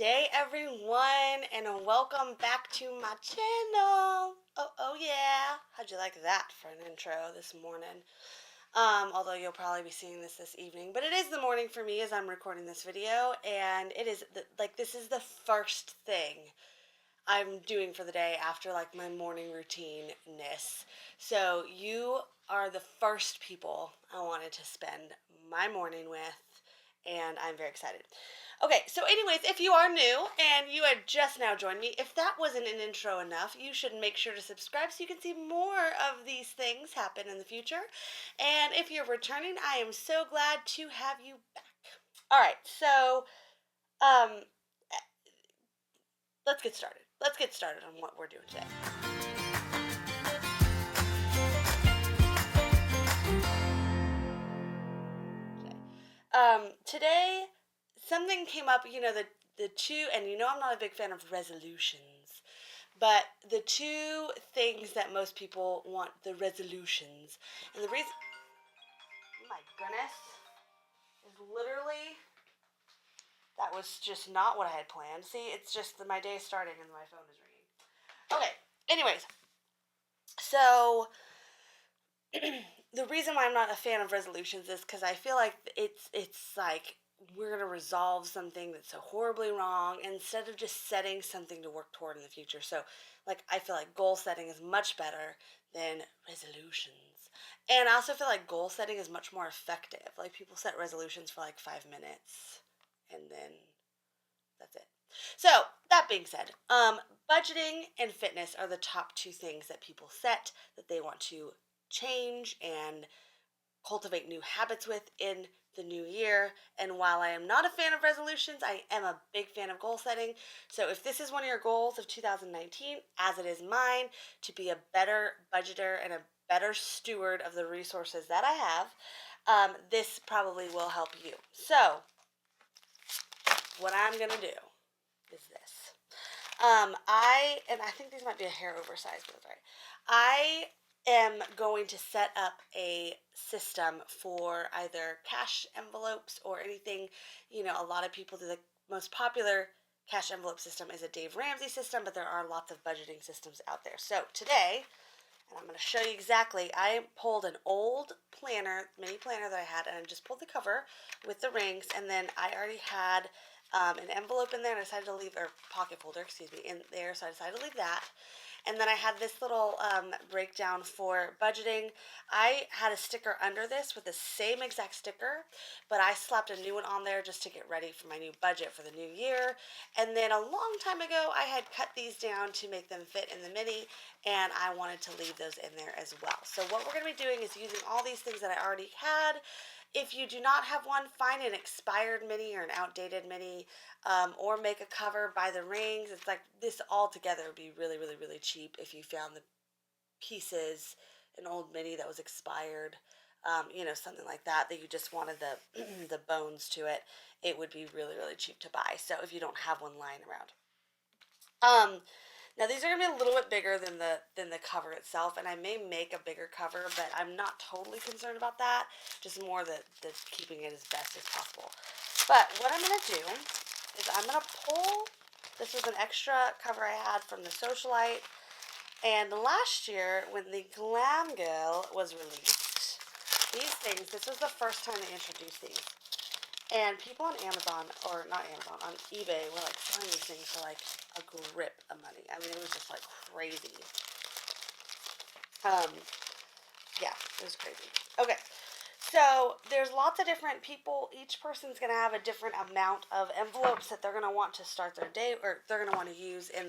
day, everyone, and welcome back to my channel. Oh yeah. How'd you like that for an intro this morning? Although you'll probably be seeing this evening, but it is the morning for me as I'm recording this video, and it is this is the first thing I'm doing for the day after like my morning routine-ness. So you are the first people I wanted to spend my morning with, and I'm very excited. Okay, so anyways, if you are new and you had just now joined me, if that wasn't an intro enough, you should make sure to subscribe so you can see more of these things happen in the future. And if you're returning, I am so glad to have you back. All right, so um, let's get started. Let's get started on what we're doing today. Today, something came up, the two, and I'm not a big fan of resolutions, but the two things that most people want the resolutions, and the reason, oh my goodness, is literally, that was just not what I had planned. See, it's just that my day is starting and my phone is ringing. Okay, anyways, so the reason why I'm not a fan of resolutions is because I feel like it's like we're going to resolve something that's so horribly wrong instead of just setting something to work toward in the future. So, like, I feel like goal setting is much better than resolutions. And I also feel like goal setting is much more effective. Like, people set resolutions for like 5 minutes and then that's it. So, that being said, budgeting and fitness are the top two things that people set that they want to change and cultivate new habits with in the new year. And while I am not a fan of resolutions, I am a big fan of goal setting. So if this is one of your goals of 2019, as it is mine, to be a better budgeter and a better steward of the resources that I have, this probably will help you. So what I'm going to do is this. I think these might be a hair oversized, but that's all right. I am going to set up a system for either cash envelopes or anything. A lot of people do. The most popular cash envelope system is a Dave Ramsey system, but there are lots of budgeting systems out there. So today, and I'm going to show you exactly, I pulled an old planner, mini planner that I had, and I just pulled the cover with the rings, and then I already had an envelope in there, and I decided to leave, or pocket folder, excuse me, in there, so I decided to leave that. And then I had this little breakdown for budgeting. I had a sticker under this with the same exact sticker, but I slapped a new one on there just to get ready for my new budget for the new year. And then a long time ago, I had cut these down to make them fit in the mini, and I wanted to leave those in there as well. So what we're going to be doing is using all these things that I already had. If you do not have one, find an expired mini or an outdated mini, or make a cover by the rings. It's like this all together would be really, really, really cheap if you found the pieces, an old mini that was expired, something like that you just wanted the the bones to it. It would be really, really cheap to buy. So if you don't have one lying around. Now these are going to be a little bit bigger than the cover itself, and I may make a bigger cover, but I'm not totally concerned about that. Just more the keeping it as best as possible. But what I'm going to do is I'm going to pull, this was an extra cover I had from the Socialite, and last year when the Glam Girl was released, these things, this was the first time they introduced these. And people on Amazon, or not Amazon, on eBay were like selling these things for like a grip of money. I mean, it was just like crazy. Yeah, it was crazy. Okay, so there's lots of different people. Each person's going to have a different amount of envelopes that they're going to want to start their day, or they're going to want to use in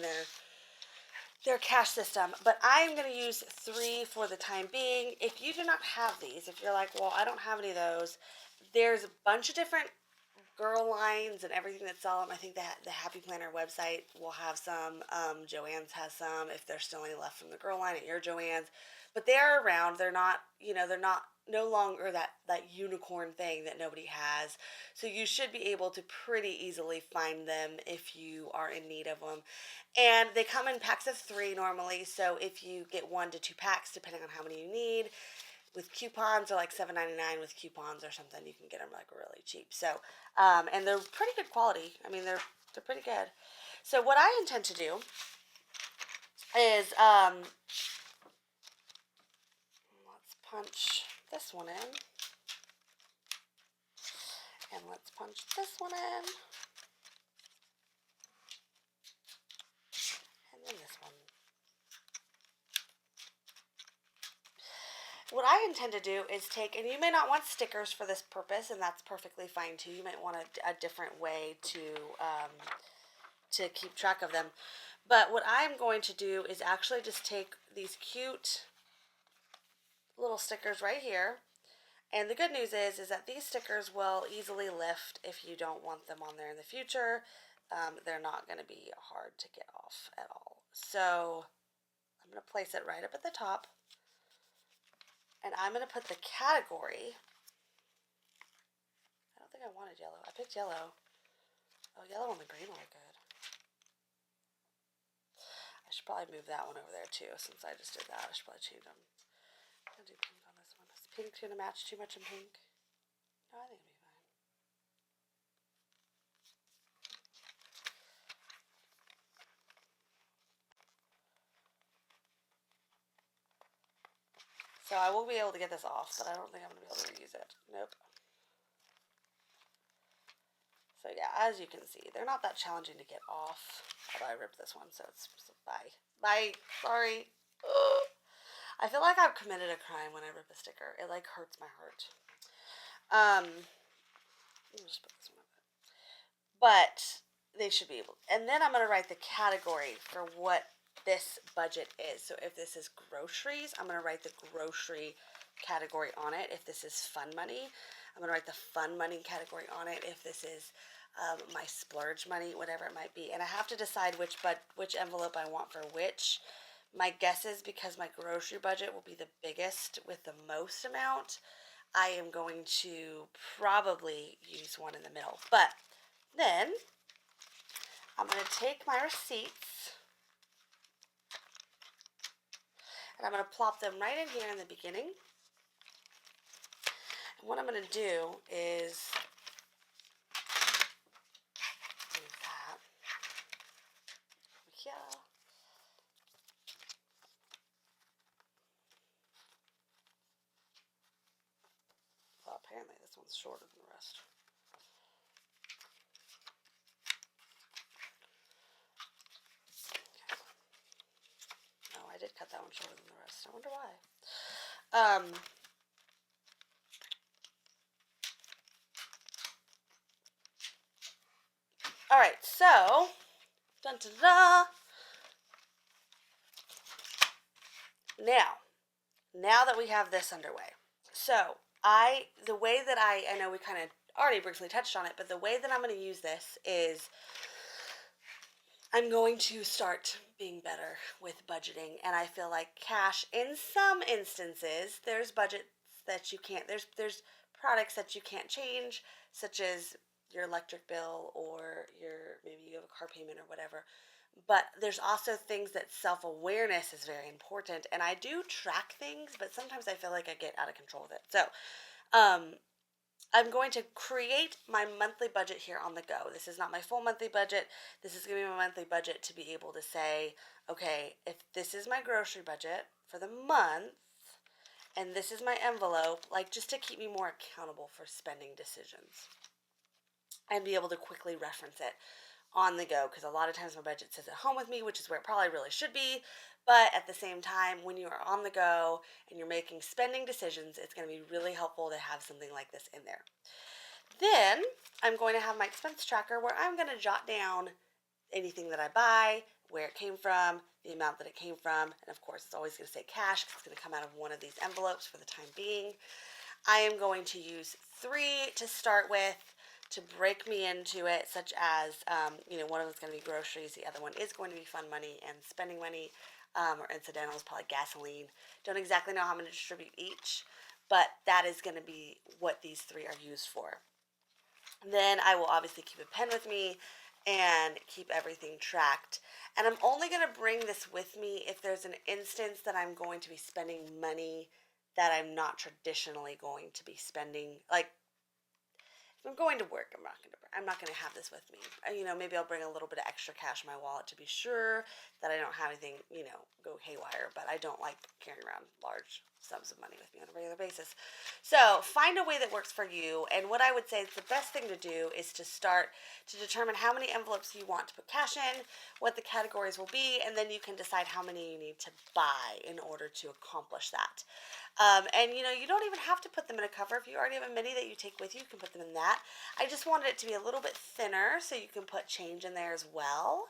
their cash system. But I'm going to use 3 for the time being. If you do not have these, if you're like, well, I don't have any of those, there's a bunch of different girl lines and everything that sell them. I think that the Happy Planner website will have some. Joann's has some if there's still any left from the girl line at your Joann's. But they are around. They're not, they're not no longer that unicorn thing that nobody has. So you should be able to pretty easily find them if you are in need of them. And they come in packs of 3 normally. So if you get 1 to 2 packs, depending on how many you need, with coupons, or like $7.99 with coupons or something, you can get them like really cheap. So, and they're pretty good quality. I mean, they're They're pretty good. So what I intend to do is, let's punch this one in. And let's punch this one in. And then this one. What I intend to do is take, and you may not want stickers for this purpose, and that's perfectly fine too. You might want a different way to keep track of them. But what I'm going to do is actually just take these cute little stickers right here. And the good news is that these stickers will easily lift if you don't want them on there in the future. They're not going to be hard to get off at all. So I'm going to place it right up at the top. And I'm going to put the category. I don't think I wanted yellow. I picked yellow. Oh, yellow and the green will look good. I should probably move that one over there too, since I just did that. I should probably change them. I'm going to do pink on this one. Is pink going to match too much in pink? No, I think it'll be fine. So I will be able to get this off, but I don't think I'm going to be able to reuse it. Nope. So yeah, as you can see, they're not that challenging to get off. Although I ripped this one, so it's bye. Bye. Sorry. Ugh. I feel like I've committed a crime when I rip a sticker. It like hurts my heart. Let me just put this one up. But they should be able. And then I'm going to write the category for what this budget is. So if this is groceries, I'm going to write the grocery category on it. If this is fun money, I'm going to write the fun money category on it. If this is my splurge money, whatever it might be. And I have to decide which envelope I want for which. My guess is because my grocery budget will be the biggest with the most amount, I am going to probably use one in the middle. But then I'm going to take my receipts and I'm going to plop them right in here in the beginning. And what I'm going to do is move that over here. Well, apparently this one's shorter than the rest. No, I did cut that one shorter than the rest. I wonder why. All right, so dun, dun, dun. Now that we have this underway, so the way that I know we kind of already briefly touched on it, but the way that I'm going to use this is I'm going to start being better with budgeting, and I feel like cash, in some instances, there's budgets that you can't, there's products that you can't change, such as your electric bill or maybe you have a car payment or whatever. But there's also things that self-awareness is very important, and I do track things, but sometimes I feel like I get out of control with it. So, I'm going to create my monthly budget here on the go. This is not my full monthly budget. This is going to be my monthly budget to be able to say, okay, if this is my grocery budget for the month, and this is my envelope, like just to keep me more accountable for spending decisions and be able to quickly reference it on the go, because a lot of times my budget sits at home with me, which is where it probably really should be. But at the same time, when you are on the go and you're making spending decisions, it's going to be really helpful to have something like this in there. Then I'm going to have my expense tracker where I'm going to jot down anything that I buy, where it came from, the amount that it came from, and of course it's always going to say cash because it's going to come out of one of these envelopes for the time being. I am going to use 3 to start with to break me into it, such as, one of them is going to be groceries, the other one is going to be fun money and spending money, or incidentals, probably gasoline. Don't exactly know how I'm going to distribute each, but that is going to be what these 3 are used for. Then I will obviously keep a pen with me and keep everything tracked. And I'm only going to bring this with me if there's an instance that I'm going to be spending money that I'm not traditionally going to be spending. Like, If I'm going to work, I'm not gonna have this with me. You know, maybe I'll bring a little bit of extra cash in my wallet to be sure that I don't have anything, you know, go haywire. But I don't like carrying around large sums of money with me on a regular basis. So find a way that works for you. And what I would say is the best thing to do is to start to determine how many envelopes you want to put cash in, what the categories will be, and then you can decide how many you need to buy in order to accomplish that. And you know, you don't even have to put them in a cover. If you already have a mini that you take with you, you can put them in that. I just wanted it to be a little bit thinner so you can put change in there as well.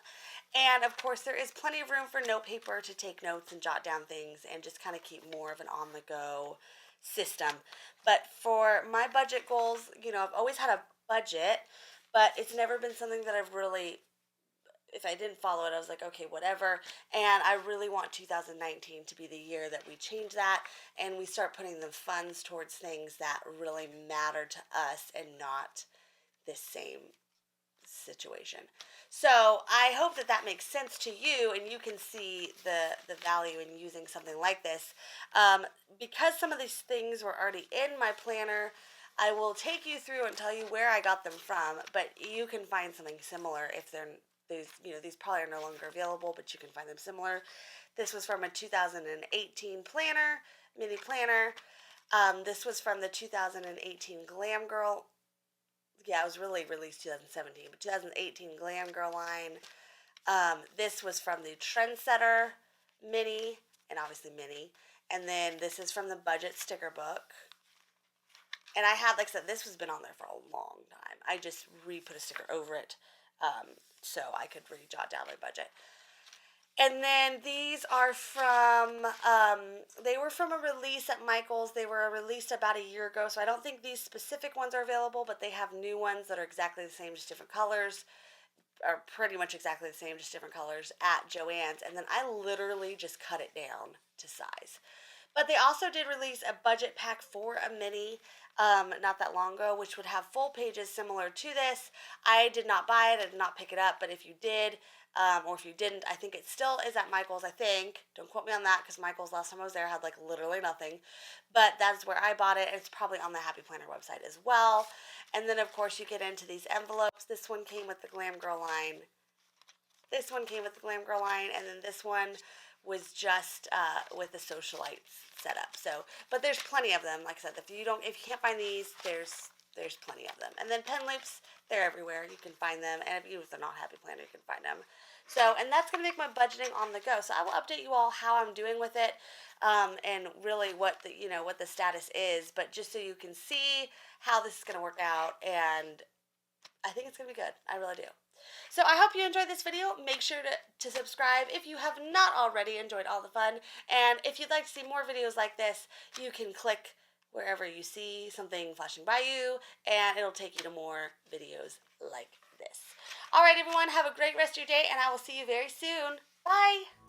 And of course, there is plenty of room for note paper to take notes and jot down things and just kind of keep more of an on the go system. But for my budget goals, you know, I've always had a budget, but it's never been something that I've really, if I didn't follow it, I was like, okay, whatever. And I really want 2019 to be the year that we change that and we start putting the funds towards things that really matter to us and not this same situation. So I hope that that makes sense to you and you can see the value in using something like this. Because some of these things were already in my planner, I will take you through and tell you where I got them from, but you can find something similar if they're these probably are no longer available, but you can find them similar. This was from a 2018 planner, mini planner. This was from the 2018 Glam Girl. Yeah, it was really released 2017, but 2018 Glam Girl line. This was from the Trendsetter mini, and obviously mini. And then this is from the Budget Sticker Book. And I had, like I said, this has been on there for a long time. I just re-put a sticker over it so I could re-jot down my budget. And then these are from, they were from a release at Michael's. They were released about a year ago, so I don't think these specific ones are available, but they have new ones that are exactly the same, just different colors, are pretty much exactly the same, just different colors at Joann's. And then I literally just cut it down to size. But they also did release a budget pack for a mini not that long ago, which would have full pages similar to this. I did not buy it. I did not pick it up. But if you did, or if you didn't, I think it still is at Michael's, I think. Don't quote me on that because Michael's, last time I was there, had like literally nothing. But that's where I bought it. It's probably on the Happy Planner website as well. And then, of course, you get into these envelopes. This one came with the Glam Girl line. This one came with the Glam Girl line. And then this one was just with the socialites setup. So, but there's plenty of them. Like I said, if you can't find these, there's plenty of them. And then pen loops, they're everywhere. You can find them, and even if they're not Happy Planner, you can find them. So, and that's gonna make my budgeting on the go. So I will update you all how I'm doing with it, and really what the status is. But just so you can see how this is gonna work out, and I think it's gonna be good. I really do. So I hope you enjoyed this video. Make sure to subscribe if you have not already enjoyed all the fun. And if you'd like to see more videos like this, you can click wherever you see something flashing by you, and it'll take you to more videos like this. All right, everyone, have a great rest of your day, and I will see you very soon. Bye!